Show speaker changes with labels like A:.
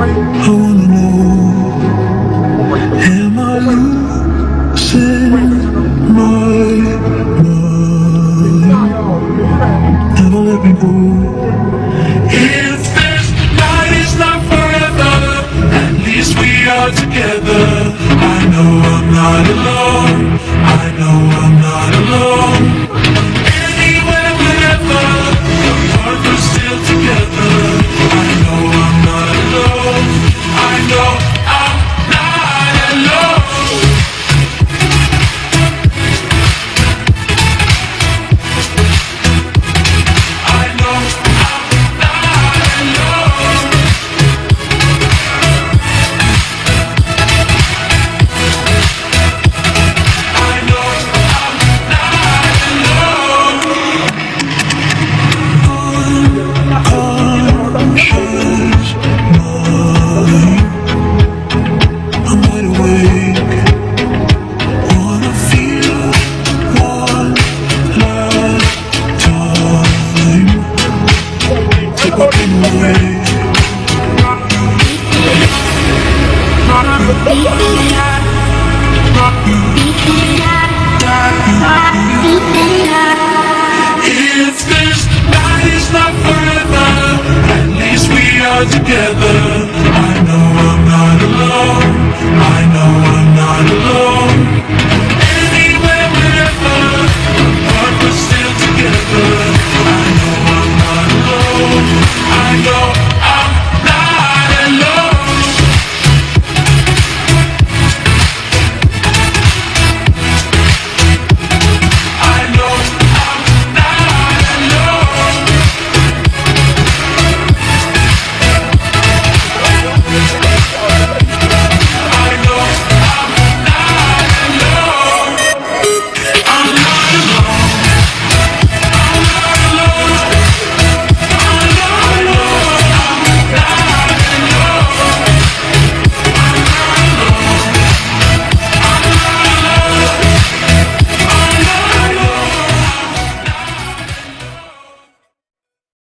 A: I wanna know, am I losing my mind? Never let me go. If this night is not forever, at least we are together. I know I'm not alone. I know I'm not alone. Anywhere, whenever, we're still together. I know I'm not alone. I know I'm not alone. I know I'm not alone. I know I'm not alone. Unconscious mind, I'm wide awake. Wanna feel one last time. Take my pain away. If this night is not forever, at least we are together.